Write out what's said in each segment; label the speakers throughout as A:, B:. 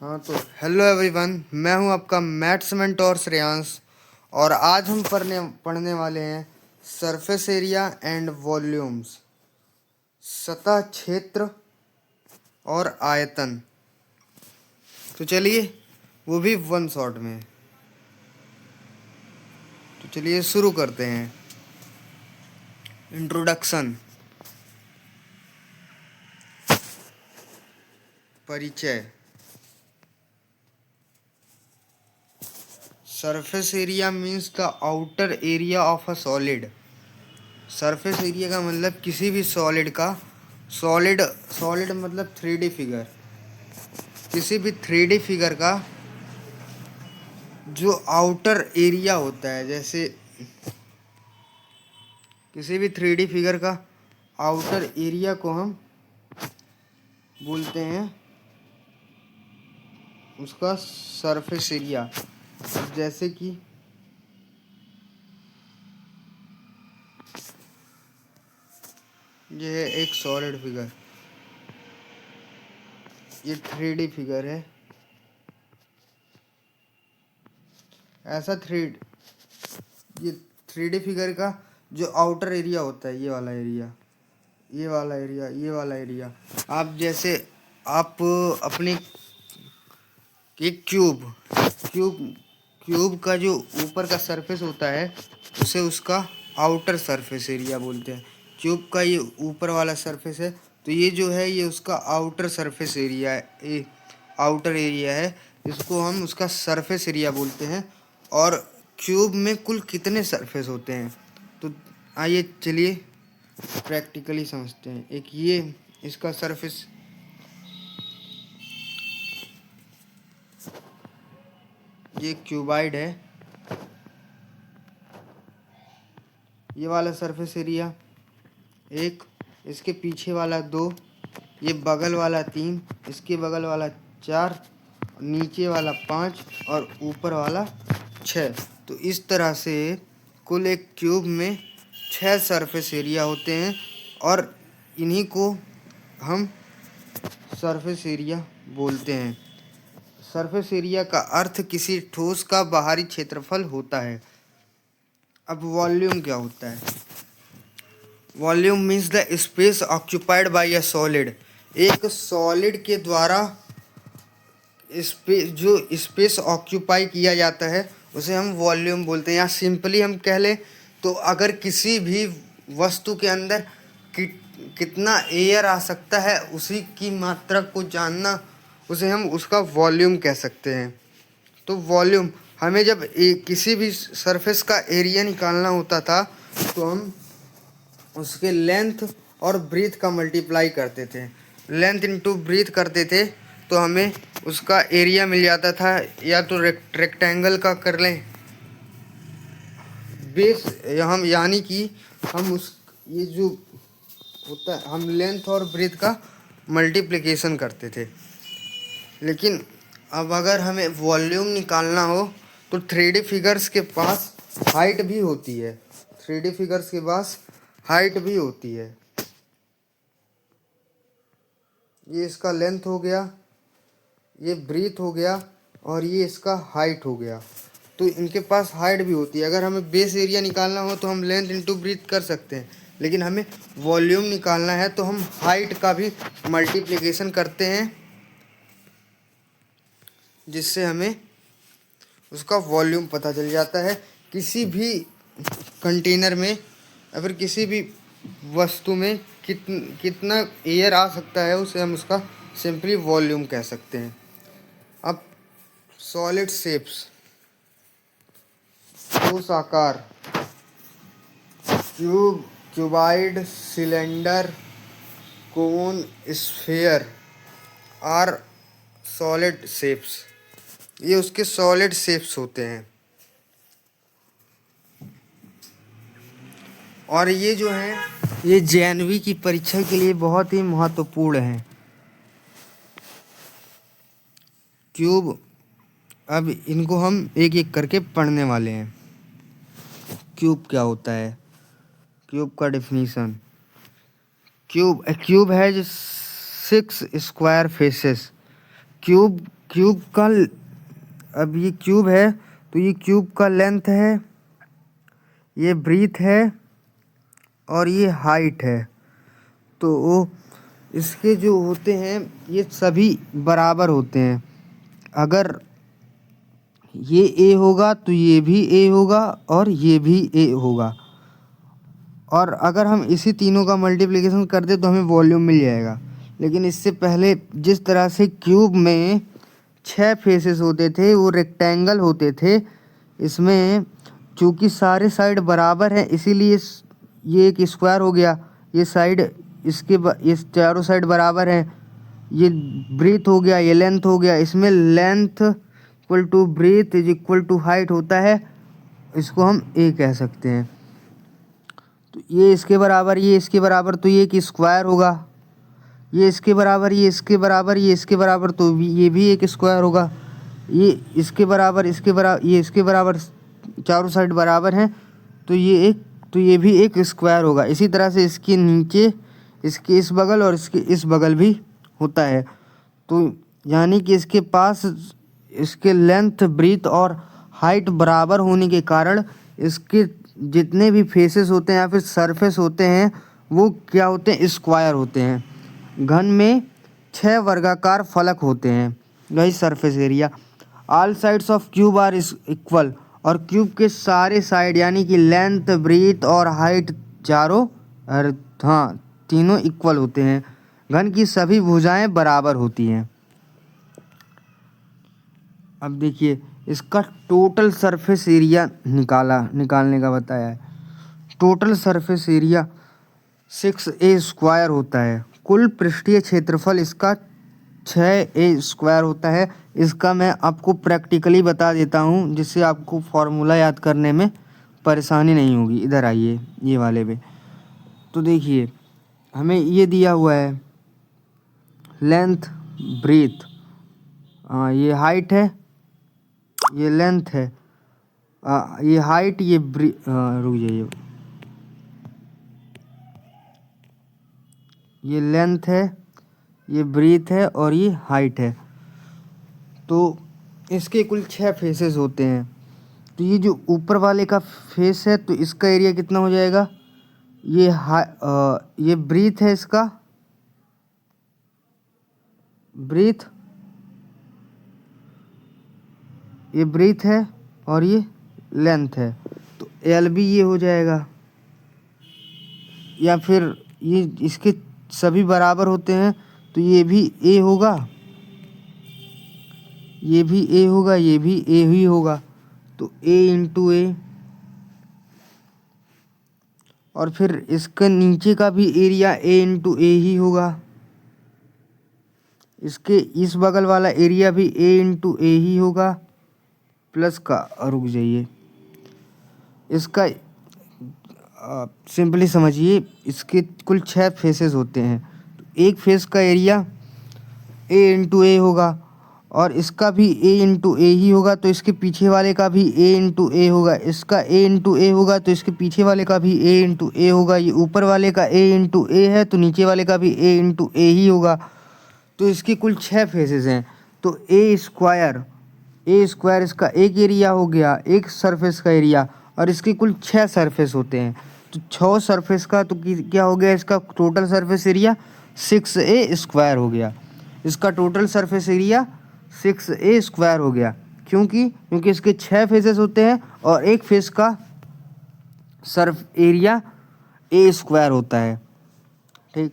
A: हाँ तो hello everyone, मैं हूं आपका मैथ्स मेंटोर श्रेयांश। और आज हम पढ़ने वाले हैं सरफेस एरिया एंड वॉल्यूम्स, सतह क्षेत्र और आयतन। तो चलिए, वो भी वन शॉट में। तो चलिए शुरू करते हैं। इंट्रोडक्शन, परिचय। Surface area means the outer area of a solid. Surface area का मतलब किसी भी सॉलिड का, सॉलिड मतलब 3D फिगर, किसी भी 3D फिगर का जो आउटर एरिया होता है। जैसे किसी भी 3D फिगर का आउटर एरिया को हम बोलते हैं उसका सरफेस एरिया। जैसे कि ये है एक सॉलिड फिगर, ये 3D फिगर है। ऐसा ये 3D फिगर का जो आउटर एरिया होता है, ये वाला एरिया, ये वाला एरिया, ये वाला एरिया। आप जैसे आप अपने एक क्यूब का जो ऊपर का सरफेस होता है उसे उसका आउटर सरफेस एरिया बोलते हैं। क्यूब का ये ऊपर वाला सरफेस है, तो ये जो है ये उसका आउटर सरफेस एरिया है, ये आउटर एरिया है, इसको हम उसका सरफेस एरिया बोलते हैं। और क्यूब में कुल कितने सरफेस होते हैं, तो आइए चलिए प्रैक्टिकली समझते हैं। एक ये इसका सरफेस, ये क्यूबाइड है, ये वाला सरफेस एरिया एक, इसके पीछे वाला 2, ये बगल वाला 3, इसके बगल वाला 4, नीचे वाला 5 और ऊपर वाला 6। तो इस तरह से कुल एक क्यूब में 6 सरफेस एरिया होते हैं और इन्हीं को हम सरफेस एरिया बोलते हैं। सरफेस एरिया का अर्थ किसी ठोस का बाहरी क्षेत्रफल होता है। अब वॉल्यूम क्या होता है? Volume means the space occupied by a solid. एक सॉलिड के द्वारा जो स्पेस ऑक्यूपाई किया जाता है उसे हम वॉल्यूम बोलते हैं। या सिंपली हम कह लें तो अगर किसी भी वस्तु के अंदर कितना एयर आ सकता है उसी की मात्रा को जानना, उसे हम उसका वॉल्यूम कह सकते हैं। तो वॉल्यूम, हमें जब किसी भी सरफेस का एरिया निकालना होता था तो हम उसके लेंथ और ब्रीथ का मल्टीप्लाई करते थे। लेंथ इंटू ब्रीथ करते थे तो हमें उसका एरिया मिल जाता था। या तो रेक्टेंगल का कर लें बेस, हम यानी कि हम उस ये जो होता है हम लेंथ और ब्रीथ का मल्टीप्लिकेशन करते थे। लेकिन अब अगर हमें वॉल्यूम निकालना हो तो 3D फिगर्स के पास हाइट भी होती है। 3D फिगर्स के पास हाइट भी होती है। ये इसका लेंथ हो गया, ये ब्रीथ हो गया और ये इसका हाइट हो गया। तो इनके पास हाइट भी होती है। अगर हमें बेस एरिया निकालना हो तो हम लेंथ इंटू ब्रीथ कर सकते हैं, लेकिन हमें वॉल्यूम निकालना है तो हम हाइट का भी मल्टीप्लिकेशन करते हैं, जिससे हमें उसका वॉल्यूम पता चल जाता है। किसी भी कंटेनर में या फिर किसी भी वस्तु में कितना एयर आ सकता है उसे हम उसका सिंपली वॉल्यूम कह सकते हैं। अब सॉलिड शेप्स, ठोस आकार, cube, cuboid, cylinder, cone, sphere are solid shapes. ये उसके सॉलिड शेप्स होते हैं। और ये जो है ये जेएनवी की परीक्षा के लिए बहुत ही महत्वपूर्ण है। क्यूब, अब इनको हम एक एक करके पढ़ने वाले हैं। क्यूब क्या होता है? क्यूब का definition, cube has 6 square faces. Cube cube का, अब ये क्यूब है तो ये क्यूब का लेंथ है, ये ब्रीथ है और ये हाइट है। तो वो इसके जो होते हैं ये सभी बराबर होते हैं। अगर ये ए होगा तो ये भी ए होगा और ये भी ए होगा। और अगर हम इसी तीनों का मल्टीप्लिकेशन कर दे तो हमें वॉल्यूम मिल जाएगा। लेकिन इससे पहले जिस तरह से क्यूब में 6 फेसेस होते थे वो रेक्टेंगल होते थे, इसमें चूँकि सारे साइड बराबर हैं इसीलिए ये एक स्क्वायर हो गया। ये साइड ये चारों साइड बराबर हैं। ये ब्रीथ हो गया, ये लेंथ हो गया। इसमें length equal to breadth is equal to height होता है, इसको हम ए कह सकते हैं। तो ये इसके बराबर, ये इसके बराबर, तो ये एक स्क्वायर होगा। ये इसके बराबर, ये इसके बराबर, ये इसके बराबर, तो ये भी एक स्क्वायर होगा। ये इसके बराबर, इसके बराबर, ये इसके बराबर, चारों साइड बराबर हैं तो ये भी एक स्क्वायर होगा। इसी तरह से इसके नीचे इसके इस बगल और इसके इस बगल भी होता है। तो यानी कि इसके पास इसके लेंथ, ब्रीथ और हाइट बराबर होने के कारण इसके जितने भी फेसेस होते हैं या फिर सरफेस होते हैं वो क्या होते हैं, स्क्वायर होते हैं। घन में 6 वर्गाकार फलक होते हैं, वही surface area. All sides of cube are equal, और क्यूब के सारे साइड यानी कि लेंथ, ब्रीथ और हाइट तीनों इक्वल होते हैं। घन की सभी भुजाएं बराबर होती हैं। अब देखिए इसका टोटल सरफेस एरिया निकालने का बताया है। Total surface area 6a square होता है। कुल पृष्ठीय क्षेत्रफल इसका 6a स्क्वायर होता है। इसका मैं आपको प्रैक्टिकली बता देता हूँ जिससे आपको फॉर्मूला याद करने में परेशानी नहीं होगी। इधर आइए ये वाले पे, तो देखिए हमें ये दिया हुआ है लेंथ, ब्रीथ, ये हाइट है, ये लेंथ है, ये हाइट, ये रुक जाइए, ये लेंथ है, ये ब्रीथ है और ये हाइट है। तो इसके कुल 6 फेसेस होते हैं। तो ये जो ऊपर वाले का फेस है तो इसका एरिया कितना हो जाएगा, ये ब्रीथ है, इसका ब्रीथ, ये ब्रीथ है और ये लेंथ है, तो एल भी ये हो जाएगा। या फिर ये इसके सभी बराबर होते हैं तो ये भी ए होगा, ये भी ए होगा, ये भी ए ही होगा, तो ए इंटू ए। और फिर इसके नीचे का भी एरिया ए इंटू ए ही होगा। इसके इस बगल वाला एरिया भी ए इंटू ए ही होगा प्लस का, रुक जाइए, इसका सिंपली समझिए, इसके कुल 6 फेसेस होते हैं। तो एक फेस का एरिया ए इंटू ए होगा और इसका भी ए इंटू ए ही होगा, तो इसके पीछे वाले का भी ए इंटू ए होगा। इसका ए इंटू ए होगा तो इसके पीछे वाले का भी ए इंटू ए होगा। ये ऊपर वाले का ए इंटू ए है तो नीचे वाले का भी ए इंटू ए ही होगा। तो इसकी कुल 6 फेसेस हैं। तो ए स्क्वायर इसका एक एरिया हो गया, एक सरफेस का एरिया, और इसके कुल 6 सरफेस होते हैं। तो 6 सरफेस का तो क्या हो गया, इसका total surface area 6a square हो गया। इसका total surface area 6a square हो गया। क्योंकि इसके 6 फेसेस होते हैं और एक फेस का सर्फ एरिया a स्क्वायर होता है। ठीक,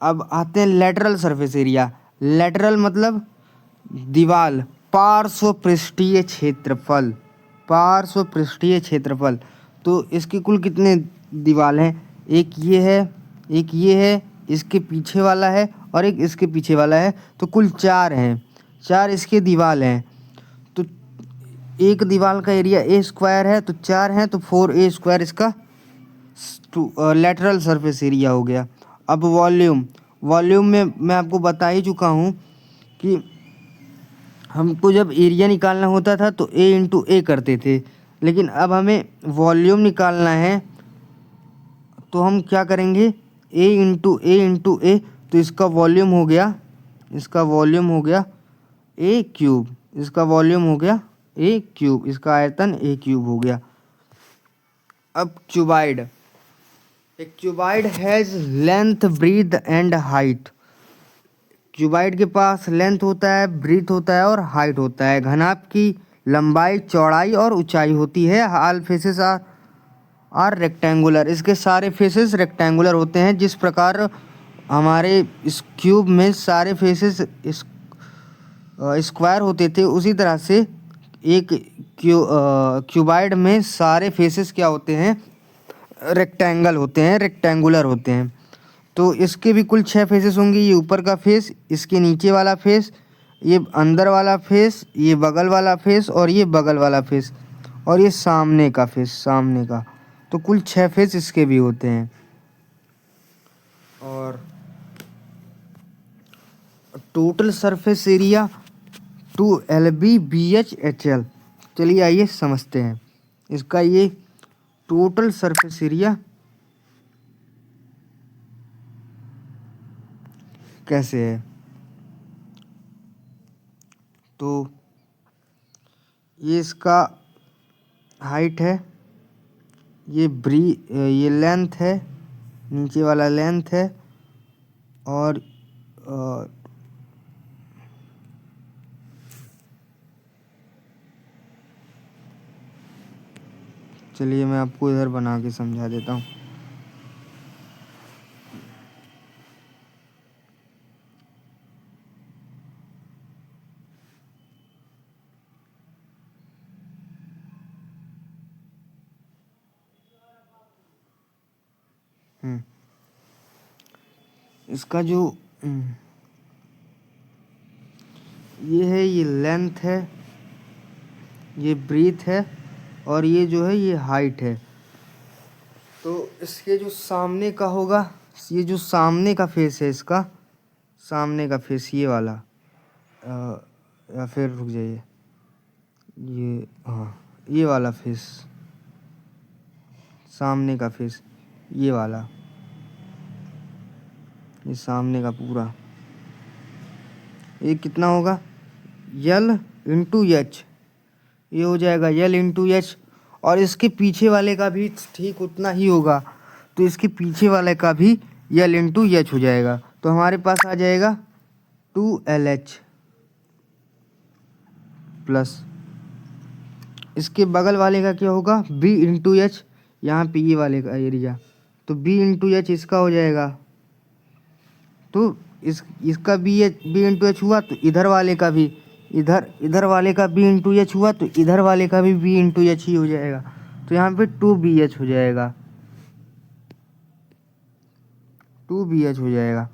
A: अब आते हैं लेटरल सरफेस एरिया। लेटरल मतलब दीवाल, पार्श्व पृष्ठीय क्षेत्रफल। तो इसके कुल कितने दीवाल हैं, एक ये है, इसके पीछे वाला है और एक इसके पीछे वाला है, तो कुल 4 हैं। 4 इसके दीवाल हैं। तो एक दीवाल का एरिया ए स्क्वायर है तो 4 हैं, तो 4a स्क्वायर इसका लेटरल सरफेस एरिया हो गया। अब वॉल्यूम में मैं आपको बता ही चुका हूँ कि हमको जब एरिया निकालना होता था तो ए इंटू ए करते थे, लेकिन अब हमें वॉल्यूम निकालना है तो हम क्या करेंगे, ए इंटू ए, तो इसका वॉल्यूम हो गया ए क्यूब, इसका वॉल्यूम हो गया ए क्यूब, इसका आयतन ए क्यूब हो गया। अब cuboid, a cuboid has length breadth and height. Cuboid के पास लेंथ होता है, ब्रीथ होता है और हाइट होता है। घनाभ की लंबाई, चौड़ाई और ऊंचाई होती है। ऑल फेसेस आर रेक्टेंगुलर, इसके सारे फेसेस रेक्टेंगुलर होते हैं। जिस प्रकार हमारे इस क्यूब में सारे फेसेस स्क्वायर होते थे, उसी तरह से एक क्यूबाइड में सारे फेसेस क्या होते हैं, रेक्टेंगल होते हैं, रेक्टेंगुलर होते हैं। तो इसके भी कुल 6 फेसेस होंगे। ये ऊपर का फेस, इसके नीचे वाला फेस, ये अंदर वाला फेस, ये बगल वाला फेस और ये बगल वाला फेस और ये सामने का फेस, सामने का। तो कुल 6 फेस इसके भी होते हैं। और total surface area 2 LB BH HL। चलिए आइए समझते हैं इसका ये टोटल सरफेस एरिया कैसे है। तो ये इसका हाइट है, ये लेंथ है, नीचे वाला लेंथ है और चलिए मैं आपको इधर बना के समझा देता हूँ। इसका जो ये है, ये लेंथ है, ये ब्रीथ है और ये जो है ये हाइट है। तो इसके जो सामने का होगा, ये जो सामने का फेस है, इसका सामने का फेस ये वाला, या फिर रुक जाइए, ये हाँ, ये वाला फेस, सामने का फेस ये वाला, ये सामने का पूरा, ये कितना होगा, L/H, ये हो जाएगा L/H। और इसके पीछे वाले का भी ठीक उतना ही होगा, तो इसके पीछे वाले का भी L/H हो जाएगा। तो हमारे पास आ जाएगा 2LH प्लस इसके बगल वाले का क्या होगा, B/H, यहाँ पे ये वाले का एरिया, तो B/H इसका हो जाएगा। तो इसका B/H हुआ तो इधर वाले का भी, इधर वाले का B/H हुआ तो इधर वाले का भी B/H ही हो जाएगा। तो यहाँ पे 2BH हो जाएगा, 2BH हो जाएगा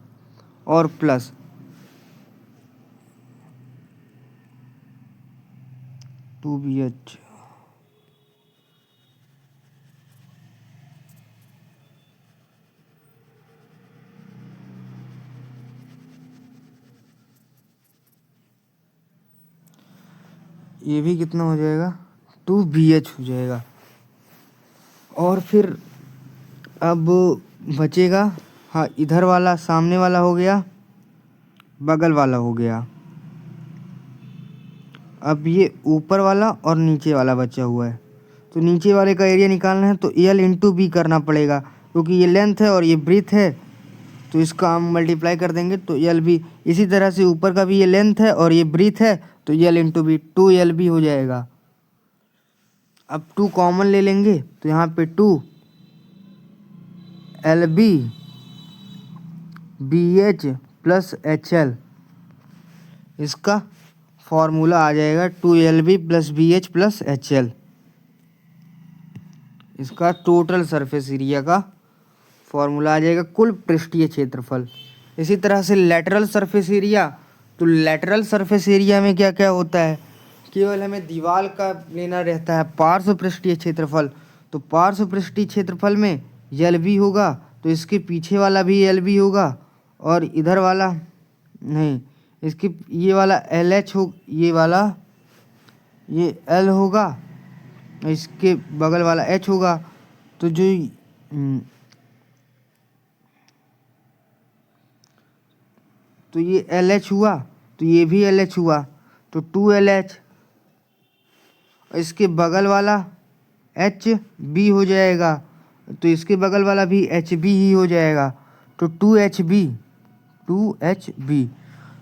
A: और प्लस टू बी एच ये भी कितना हो जाएगा, 2BH हो जाएगा। और फिर अब बचेगा, हाँ, इधर वाला सामने वाला हो गया, बगल वाला हो गया। अब ये ऊपर वाला और नीचे वाला बचा हुआ है। तो नीचे वाले का एरिया निकालना है तो L/B करना पड़ेगा, क्योंकि ये लेंथ है और ये ब्रीथ है, तो इसका हम मल्टीप्लाई कर देंगे तो LB। इसी तरह से ऊपर का भी ये लेंथ है और ये ब्रीथ है, तो L/B 2LB हो जाएगा। अब 2 कॉमन ले लेंगे तो यहाँ पे 2LB BH प्लस HL, इसका फॉर्मूला आ जाएगा 2LB plus BH plus HL। इसका टोटल सरफेस एरिया का फॉर्मूला आ जाएगा, कुल पृष्ठीय क्षेत्रफल। इसी तरह से लेटरल सरफेस एरिया, तो लेटरल सरफेस एरिया में क्या क्या होता है, केवल हमें दीवार का लेना रहता है पार्श्व पृष्ठीय क्षेत्रफल। तो पार्श्व पृष्ठीय क्षेत्रफल में LB होगा, तो इसके पीछे वाला भी LB होगा और इधर वाला नहीं, इसके ये वाला LH हो, ये वाला ये L होगा, इसके बगल वाला H होगा। तो जो तो ये LH हुआ, तो ये भी LH हुआ। तो 2LH, इसके बगल वाला HB हो जाएगा, तो इसके बगल वाला भी HB ही हो जाएगा, तो 2HB।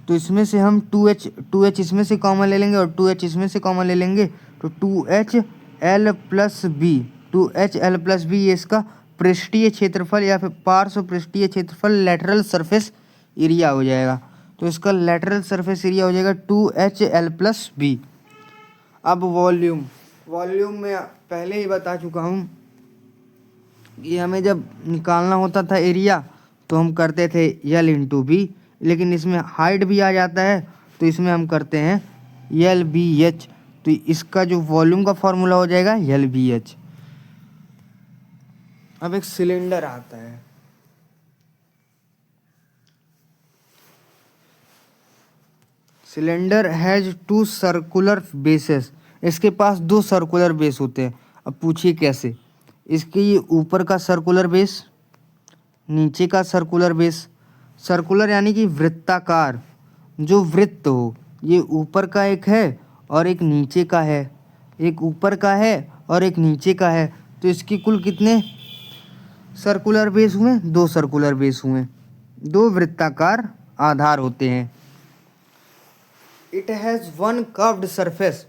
A: तो इसमें से हम 2H इसमें से कॉमन ले लेंगे और 2H इसमें से कॉमन ले लेंगे, तो 2HL+B, 2HL+B ये इसका पृष्ठीय क्षेत्रफल या फिर पार्श्व पृष्ठीय क्षेत्रफल लेटरल सरफेस एरिया हो जाएगा। तो इसका लेटरल सरफेस एरिया हो जाएगा 2HL+B। अब वॉल्यूम में पहले ही बता चुका हूँ कि हमें जब निकालना होता था एरिया तो हम करते थे L×B, लेकिन इसमें हाइट भी आ जाता है तो इसमें हम करते हैं LBH। तो इसका जो वॉल्यूम का फॉर्मूला हो जाएगा LBH। अब एक सिलेंडर आता है, सिलेंडर हैज 2 सर्कुलर बेसेस, इसके पास 2 सर्कुलर बेस होते हैं। अब पूछिए कैसे। इसके ये ऊपर का सर्कुलर बेस, नीचे का सर्कुलर बेस, सर्कुलर यानी कि वृत्ताकार, जो वृत्त हो, ये ऊपर का एक है और एक नीचे का है, एक ऊपर का है और एक नीचे का है। तो इसकी कुल कितने सर्कुलर बेस हुए? 2 सर्कुलर बेस हुए, 2 वृत्ताकार आधार होते हैं। इट हैज़ 1 कर्व्ड सरफेस,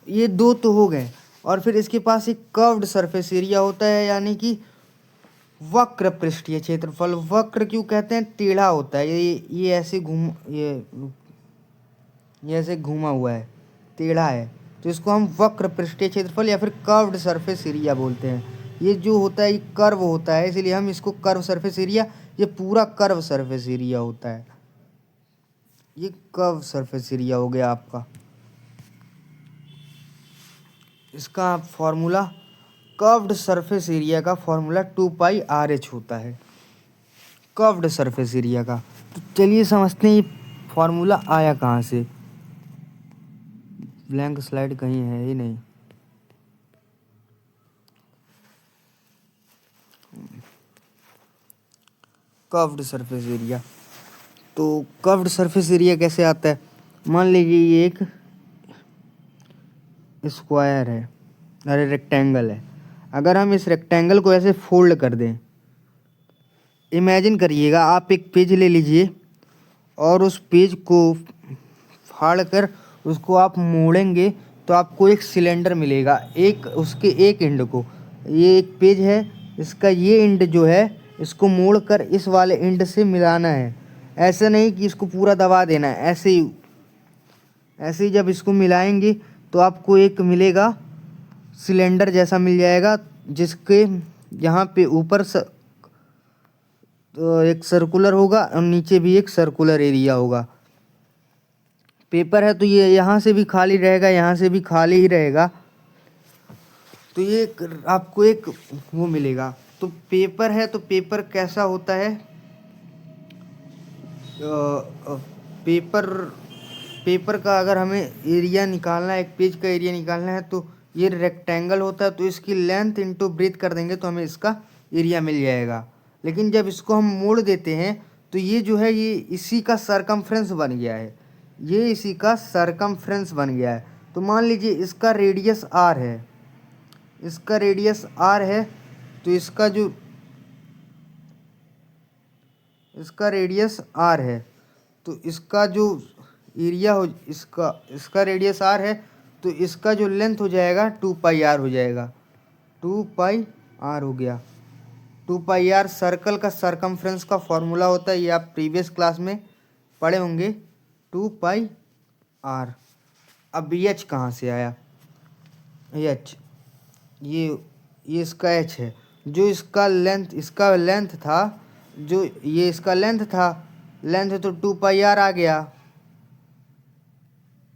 A: ये 2 तो हो गए, और फिर इसके पास एक कर्व्ड सरफेस एरिया होता है, यानी कि वक्र पृष्ठीय क्षेत्रफल। वक्र क्यों कहते हैं? टेढ़ा होता है, ये ऐसे ये ऐसे घूमा हुआ है, टेढ़ा है, तो इसको हम वक्र पृष्ठीय क्षेत्रफल या फिर कर्व्ड सरफेस एरिया बोलते हैं। ये जो होता है ये कर्व होता है, इसलिए हम इसको कर्व सरफेस एरिया, ये पूरा कर्व सरफेस एरिया होता है, ये कर्व सरफेस एरिया हो गया आपका। इसका फॉर्मूला, कर्व्ड सरफेस एरिया का फॉर्मूला 2πRH होता है, कर्व्ड सरफेस एरिया का। तो चलिए समझते हैं ये फॉर्मूला आया कहाँ से। ब्लैंक स्लाइड कहीं है ही नहीं। कर्व्ड सरफेस एरिया, तो कर्व्ड सरफेस एरिया कैसे आता है? मान लीजिए ये एक स्क्वायर है, अरे रेक्टेंगल है। अगर हम इस रेक्टेंगल को ऐसे फोल्ड कर दें, इमेजिन करिएगा, आप एक पेज ले लीजिए और उस पेज को फाड़ कर उसको आप मोड़ेंगे तो आपको एक सिलेंडर मिलेगा, एक उसके एक एंड को, ये एक पेज है, इसका ये एंड जो है इसको मोड़कर इस वाले एंड से मिलाना है। ऐसा नहीं कि इसको पूरा दबा देना है, ऐसे ही जब इसको मिलाएंगे तो आपको एक मिलेगा सिलेंडर जैसा मिल जाएगा, जिसके यहाँ पे ऊपर तो एक सर्कुलर होगा और नीचे भी एक सर्कुलर एरिया होगा। पेपर है तो ये यहाँ से भी खाली रहेगा, यहाँ से भी खाली ही रहेगा, तो ये आपको एक वो मिलेगा। तो पेपर है तो पेपर कैसा होता है? पेपर का अगर हमें एरिया निकालना है, एक पेज का एरिया निकालना है, तो ये रेक्टेंगल होता है, तो इसकी लेंथ इंटू ब्रेथ कर देंगे तो हमें इसका एरिया मिल जाएगा। लेकिन जब इसको हम मोड़ देते हैं तो ये जो है ये इसी का सरकमफ्रेंस बन गया है, ये इसी का सरकमफ्रेंस बन गया है। तो मान लीजिए इसका रेडियस r है, इसका रेडियस r है, तो इसका रेडियस r है, तो इसका जो एरिया हो, इसका रेडियस r है, तो इसका जो लेंथ हो जाएगा 2πr हो जाएगा, 2πr हो गया। 2πr सर्कल का सरकमफ्रेंस का फॉर्मूला होता है, ये आप प्रीवियस क्लास में पढ़े होंगे, 2πr। अब h कहाँ से आया? h ये इसका h है, जो इसका लेंथ था, जो ये इसका लेंथ था, लेंथ तो 2πr आ गया,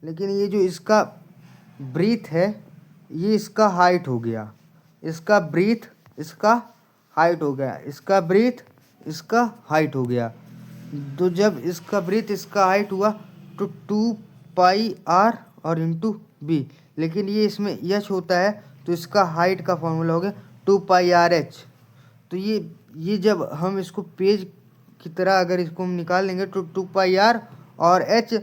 A: लेकिन ये जो इसका ब्रीथ है ये इसका हाइट हो गया, इसका ब्रीथ इसका हाइट हो गया, इसका ब्रीथ इसका हाइट हो गया। तो जब इसका ब्रीथ इसका हाइट हुआ तो 2πr और इंटू b, लेकिन ये इसमें h होता है तो इसका हाइट का फॉर्मूला हो गया 2πrh। तो ये जब हम इसको पेज की तरह अगर इसको हम निकाल लेंगे तो 2πr और h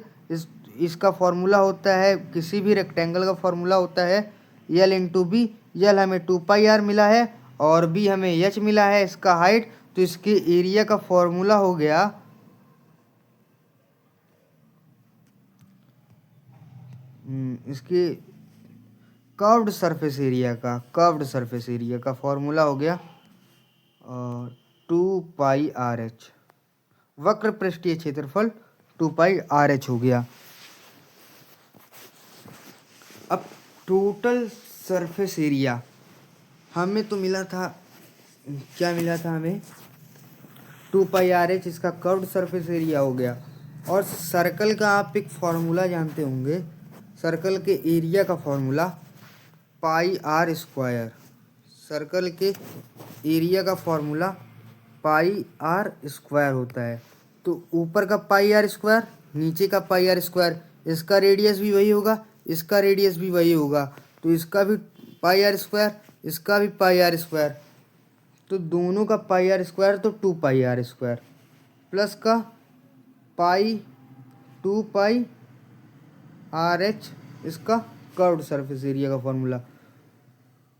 A: इसका फॉर्मूला होता है, किसी भी रेक्टेंगल का फॉर्मूला होता है यल इंटू बी। यल हमें 2πr मिला है और बी हमें एच मिला है इसका हाइट, तो इसके एरिया का फॉर्मूला हो गया इसके कर्व्ड सरफेस एरिया का फॉर्मूला हो गया 2πrh। वक्र पृष्ठीय क्षेत्रफल 2πrh हो गया। अब टोटल सरफेस एरिया हमें तो मिला था, क्या मिला था हमें, 2πrh इसका कर्व्ड सरफेस एरिया हो गया। और सर्कल का आप एक फॉर्मूला जानते होंगे, सर्कल के एरिया का फॉर्मूला πr²। सर्कल के एरिया का फॉर्मूला πr² होता है। तो ऊपर का πr², नीचे का πr², इसका रेडियस भी वही होगा, इसका रेडियस भी वही होगा, तो इसका भी πr², इसका भी πr², तो दोनों का πr² तो 2πr² प्लस का 2πrh इसका कर्व्ड सरफेस एरिया का फॉर्मूला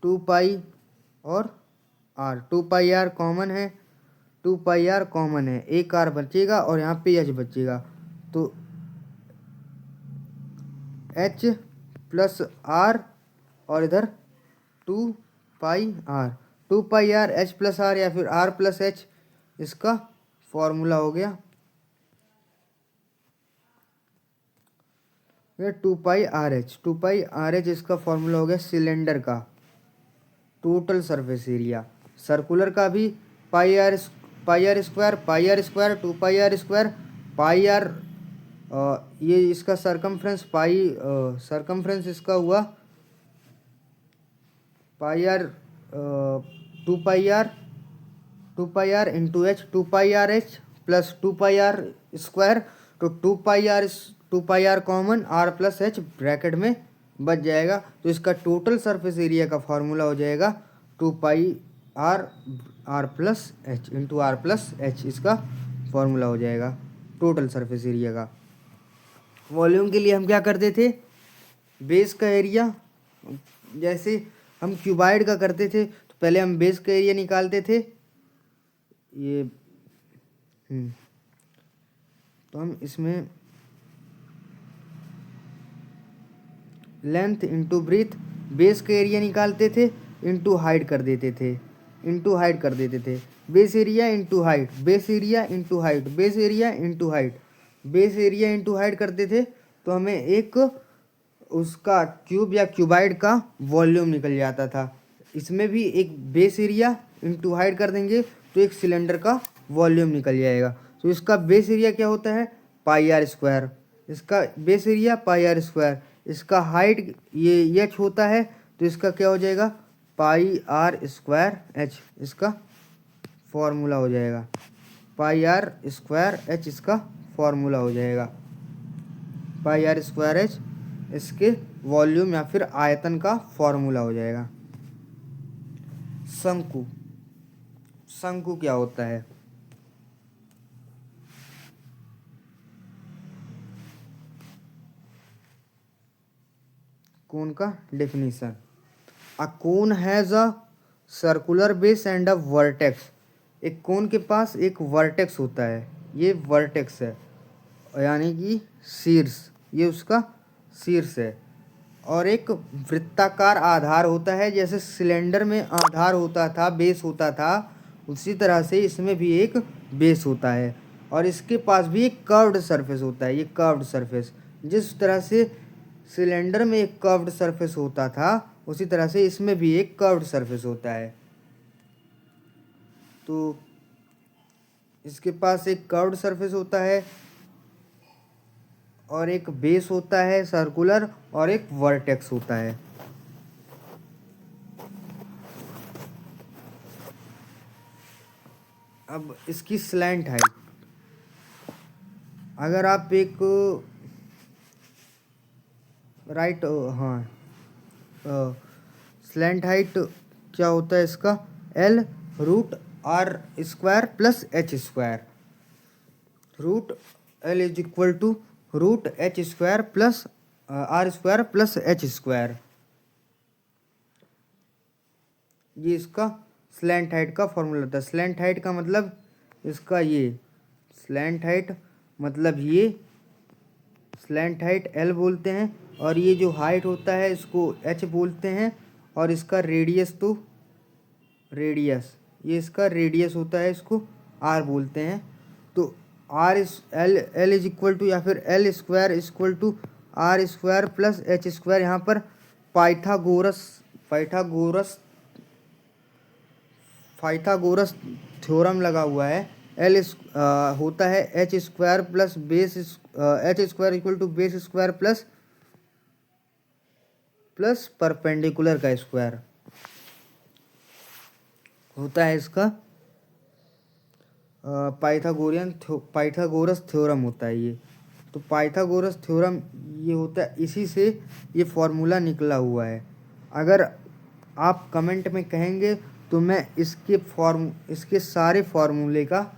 A: 2π और r, 2πr कॉमन है, 2πr कॉमन है, एक r बचेगा और यहाँ पे h बचेगा, तो h प्लस r और इधर 2πr, 2πr h plus r या फिर r प्लस h इसका फॉर्मूला हो गया। ये 2πrh इसका फॉर्मूला हो गया सिलेंडर का टोटल सरफेस एरिया। सर्कुलर का भी πr², 2πr², πr ये इसका सरकमफ्रेंस सरकमफ्रेंस इसका हुआ πr 2πr into h, 2πrh plus 2πr², तो 2πr common, r plus h bracket में बच जाएगा, तो इसका टोटल सरफेस एरिया का फॉर्मूला हो जाएगा 2πr r plus h into r plus h, इसका फॉर्मूला हो जाएगा टोटल सरफेस एरिया का। वॉल्यूम के लिए हम क्या करते थे, बेस का एरिया, जैसे हम क्यूबाइड का करते थे तो पहले हम बेस का एरिया निकालते थे, ये तो हम इसमें लेंथ इंटू ब्रीथ, बेस का एरिया निकालते थे, इंटू हाइट कर देते थे, base area into height, base area into height, base area into height, base area into height करते थे, तो हमें एक उसका क्यूब या क्यूबाइड का वॉल्यूम निकल जाता था। इसमें भी एक बेस एरिया इंटू हाइट कर देंगे तो एक सिलेंडर का वॉल्यूम निकल जाएगा। तो इसका बेस एरिया क्या होता है, πr², इसका बेस एरिया πr², इसका हाइट ये h होता है, तो इसका क्या हो जाएगा πr²h, इसका फॉर्मूला हो जाएगा πr²h, इसका फॉर्मूला हो जाएगा πr²h, इसके वॉल्यूम या फिर आयतन का फॉर्मूला हो जाएगा। शंकु क्या होता है, कोन का definition, a cone has a circular base and a vertex. एक कोन के पास एक वर्टेक्स होता है, ये वर्टेक्स है यानी कि शीर्ष, ये उसका शीर्ष है, और एक वृत्ताकार आधार होता है, जैसे सिलेंडर में आधार होता था, बेस होता था, उसी तरह से इसमें भी एक बेस होता है, और इसके पास भी एक कर्व्ड सरफेस होता है। ये कर्व्ड सरफेस, जिस तरह से सिलेंडर में एक कर्व्ड सरफेस होता था, उसी तरह से इसमें भी एक कर्व्ड सरफेस होता है। तो इसके पास एक कर्व्ड सरफेस होता है और एक बेस होता है सर्कुलर, और एक वर्टेक्स होता है। अब इसकी स्लैंट हाइट, अगर आप एक स्लैंट हाइट क्या होता है इसका, L√r² plus h², √L = root H square plus R square plus H square. ये इसका स्लैंट हाइट का फॉर्मूला होता है। स्लैंट हाइट का मतलब इसका ये स्लैंट हाइट मतलब ये स्लैंट हाइट एल बोलते हैं, और ये जो हाइट होता है इसको एच बोलते हैं, और इसका रेडियस तो रेडियस ये इसका रेडियस होता है, इसको आर बोलते हैं। तो आर इस एल इज इक्वल टू या फिर L square equal to R square plus H square. यहाँ पर पाइथागोरस पाइथागोरस थ्योरम लगा हुआ है। एल होता है H square plus base H square equal to base square plus perpendicular का स्क्वायर होता है इसका पाइथागोरस थ्योरम होता है ये। तो पाइथागोरस थ्योरम ये होता है, इसी से ये फॉर्मूला निकला हुआ है। अगर आप कमेंट में कहेंगे तो मैं इसके सारे फॉर्मूले का,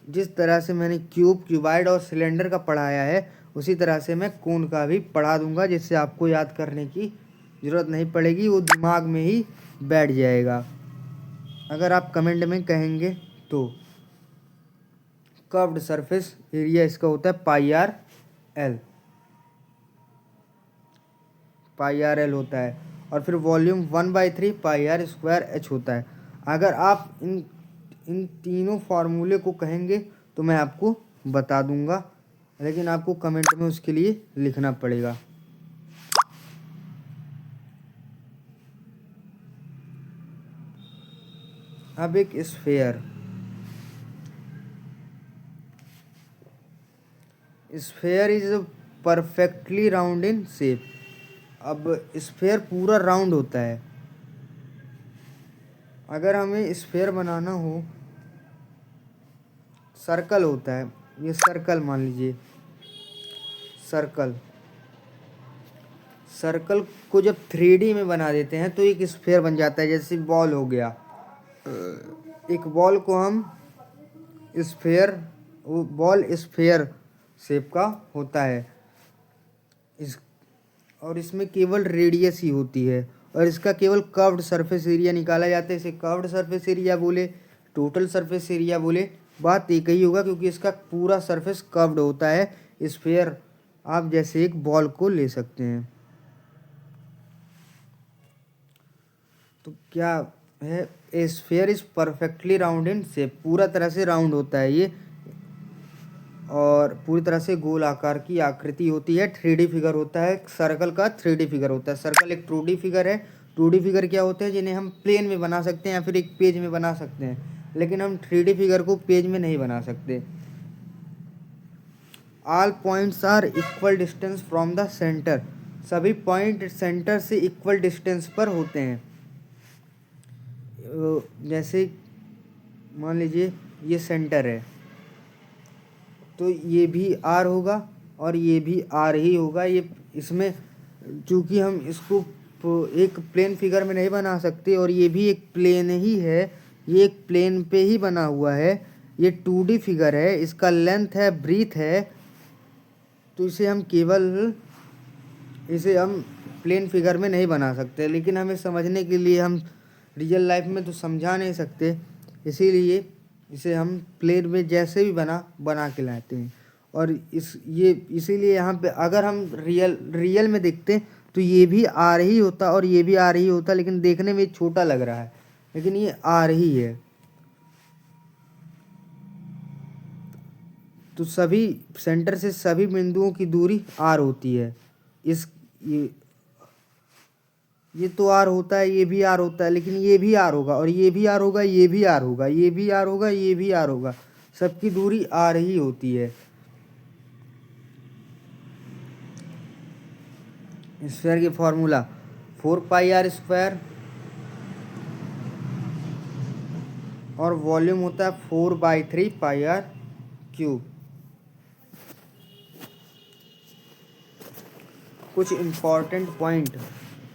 A: जिस तरह से मैंने क्यूबाइड और सिलेंडर का पढ़ाया है उसी तरह से मैं कोन का भी पढ़ा दूंगा, जिससे आपको याद करने की ज़रूरत नहीं पड़ेगी, वो दिमाग में ही बैठ जाएगा अगर आप कमेंट में कहेंगे तो। कर्व्ड सरफेस एरिया इसका होता है पाई आर एल होता है, और फिर volume 1/3 pi R square H होता है। अगर आप इन तीनों फार्मूले को कहेंगे तो मैं आपको बता दूंगा, लेकिन आपको कमेंट में उसके लिए लिखना पड़ेगा। अब एक sphere is perfectly round in shape. अब स्फेयर पूरा राउंड होता है। अगर हमें स्फेयर बनाना हो, सर्कल होता है, ये सर्कल मान लीजिए, सर्कल को जब 3D में बना देते हैं तो एक स्फेयर बन जाता है। जैसे बॉल हो गया, एक बॉल को हम बॉल स्फेयर शेप का होता है और इसमें केवल रेडियस ही होती है, और इसका केवल कर्व्ड सरफेस एरिया निकाला जाता है। इसे कर्व्ड सरफेस एरिया बोले, टोटल सरफेस एरिया बोले, बात एक ही होगा, क्योंकि इसका पूरा सरफेस कर्व्ड होता है। स्फेयर आप जैसे एक बॉल को ले सकते हैं। तो क्या है, a sphere is perfectly round in shape, पूरा तरह से राउंड होता है ये, और पूरी तरह से गोल आकार की आकृति होती है। 3D फिगर होता है, सर्कल का 3D फिगर होता है। सर्कल एक 2D फिगर है। 2D फिगर क्या होते हैं, जिन्हें हम प्लेन में बना सकते हैं या फिर एक पेज में बना सकते हैं, लेकिन हम 3D फिगर को पेज में नहीं बना सकते। All points are equal distance from the centre, सभी पॉइंट सेंटर से इक्वल डिस्टेंस पर होते हैं। जैसे मान लीजिए ये सेंटर है, तो ये भी आर होगा और ये भी आर ही होगा। ये इसमें चूँकि हम इसको एक प्लेन फिगर में नहीं बना सकते, और ये भी एक प्लेन ही है, ये एक प्लेन पे ही बना हुआ है। ये 2D फिगर है, इसका लेंथ है, ब्रीथ है, तो इसे हम प्लेन फिगर में नहीं बना सकते। लेकिन हमें समझने के लिए हम रियल लाइफ में तो समझा नहीं सकते, इसीलिए इसे हम प्लेन में जैसे भी बना के लाते हैं। और इसीलिए यहाँ पे अगर हम रियल में देखते हैं तो ये भी आर ही होता और ये भी आर ही होता, लेकिन देखने में छोटा लग रहा है, लेकिन ये आर ही है। तो सभी सेंटर से सभी बिंदुओं की दूरी आर होती है। ये तो आर होता है, ये भी आर होता है, लेकिन ये भी आर होगा और ये भी आर होगा, ये भी आर होगा, ये भी आर होगा, ये भी आर होगा, सबकी दूरी आर ही होती है। स्फीयर की फॉर्मूला 4πr², और वॉल्यूम होता है 4/3 πr³। कुछ इम्पॉर्टेंट पॉइंट,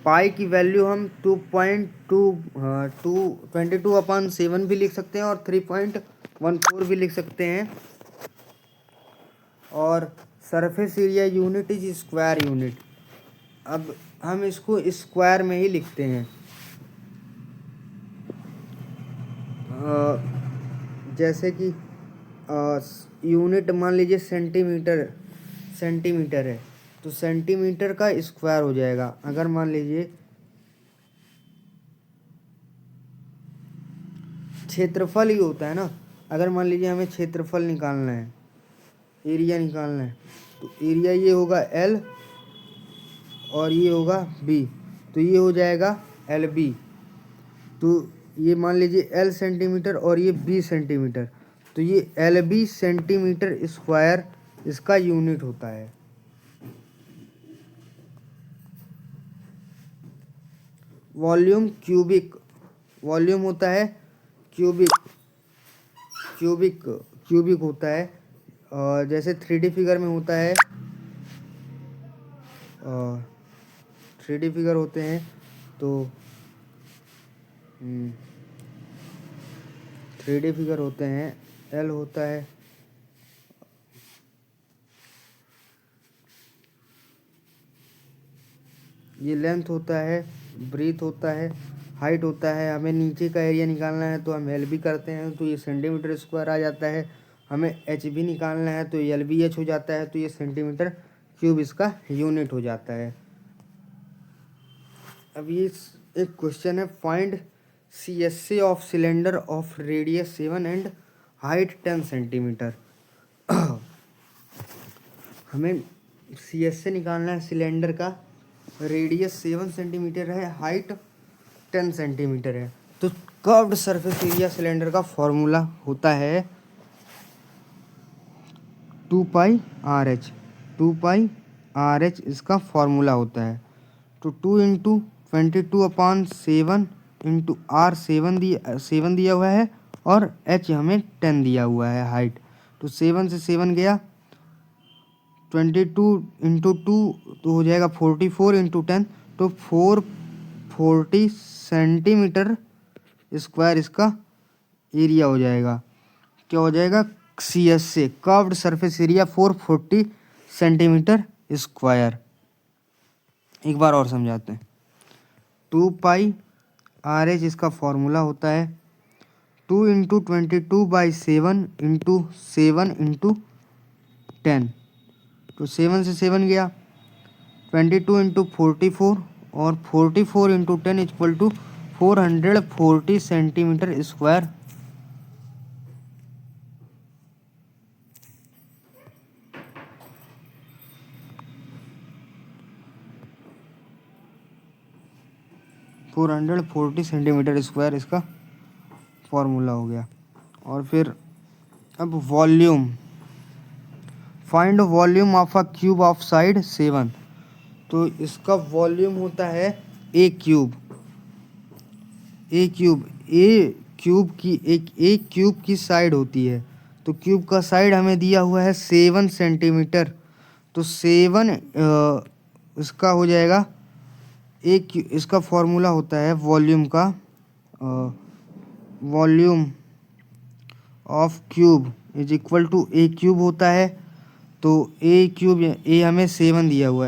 A: पाई की वैल्यू हम 2.22/7 भी लिख सकते हैं और 3.14 भी लिख सकते हैं। और surface area unit is square unit. अब हम इसको स्क्वायर में ही लिखते हैं। जैसे कि यूनिट मान लीजिए सेंटीमीटर है, तो सेंटीमीटर का स्क्वायर हो जाएगा। अगर मान लीजिए क्षेत्रफल ही होता है ना, अगर मान लीजिए हमें क्षेत्रफल निकालना है, एरिया निकालना है, तो एरिया ये होगा एल और ये होगा बी, तो ये हो जाएगा एल बी। तो ये मान लीजिए एल सेंटीमीटर और ये बी सेंटीमीटर, तो ये एल बी सेंटीमीटर स्क्वायर इसका यूनिट होता है। वॉल्यूम क्यूबिक, वॉल्यूम होता है क्यूबिक होता है। जैसे 3D फिगर में होता है, 3D फिगर होते हैं तो 3D फिगर होते हैं, एल होता है ये लेंथ होता है, ब्रीथ होता है, हाइट होता है। हमें नीचे का एरिया निकालना है तो हम एल बी करते हैं, तो ये सेंटीमीटर स्क्वायर आ जाता है। हमें एच बी निकालना है तो एल बी एच हो जाता है, तो ये सेंटीमीटर क्यूब इसका यूनिट हो जाता है। अब ये एक क्वेश्चन है, find CSA of cylinder of radius 7 and height 10 centimetre. हमें CSA निकालना है सिलेंडर का, रेडियस 7 सेंटीमीटर है, हाइट 10 सेंटीमीटर है। तो कर्व्ड सरफेस एरिया सिलेंडर का फॉर्मूला होता है 2 पाई आर एच इसका फॉर्मूला होता है। तो 2 इंटू 22/7 इंटू आर 7 दिया हुआ है और एच हमें 10 दिया हुआ है हाइट। तो 7 से 7 गया, 22 इंटू 2 तो हो जाएगा 44 इंटू 10, तो 440 सेंटीमीटर स्क्वायर इसका एरिया हो जाएगा। क्या हो जाएगा? CSA curved surface area 440 centimetre square. एक बार और समझाते हैं। 2 पाई आर एच इसका फॉर्मूला होता है 2 इंटू 22/7 इंटू 7 इंटू 10। तो 7 से 7 गया, 22 इंटू 44 और 44 into 10 equal to 440 centimetre square. Centimetre square इसका फॉर्मूला हो गया। और फिर अब volume, find volume of a cube of side 7। तो इसका वॉल्यूम होता है ए क्यूब की साइड होती है। तो क्यूब का साइड हमें दिया हुआ है 7 सेंटीमीटर, तो 7 इसका हो जाएगा इसका फॉर्मूला होता है वॉल्यूम का, volume of cube is equal to A cube होता है। तो ए हमें 7 दिया हुआ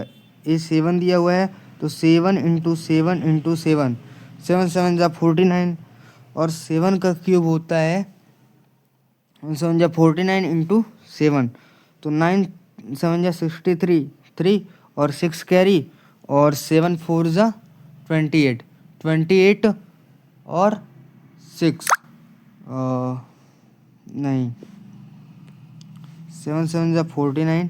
A: है, तो 7 इंटू 7 इंटू 7, 7 7 जा 49 और 7 का क्यूब होता है 7 जा 49 इंटू 7, तो 9 7 जा 63 3 और 6 कैरी और 7 4 जा 28 और 6 नहीं 7 7 जा 49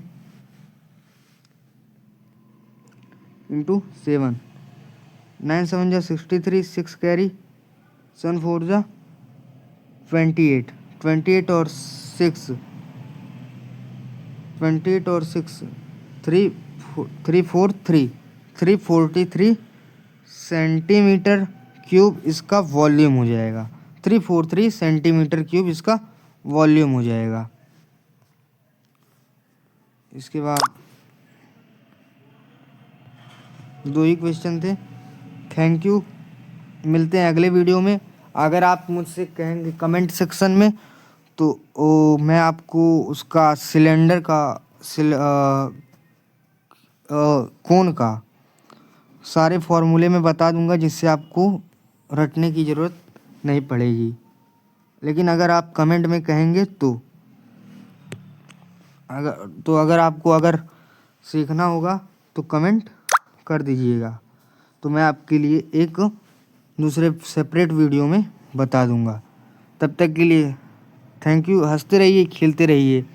A: इंटू 7, 9 7 जा 63 6 कैरी 7 4 जा 28 और 6 343 सेंटीमीटर क्यूब इसका वॉल्यूम हो जाएगा। 343 सेंटीमीटर क्यूब इसका वॉल्यूम हो जाएगा। इसके बाद 2 ही क्वेश्चन थे। थैंक यू, मिलते हैं अगले वीडियो में। अगर आप मुझसे कहेंगे कमेंट सेक्शन में तो मैं आपको उसका कोण का सारे फॉर्मूले में बता दूंगा, जिससे आपको रटने की ज़रूरत नहीं पड़ेगी। लेकिन अगर आप कमेंट में कहेंगे तो अगर आपको सीखना होगा तो कमेंट कर दीजिएगा, तो मैं आपके लिए एक दूसरे सेपरेट वीडियो में बता दूंगा। तब तक के लिए थैंक यू। हंसते रहिए, खेलते रहिए।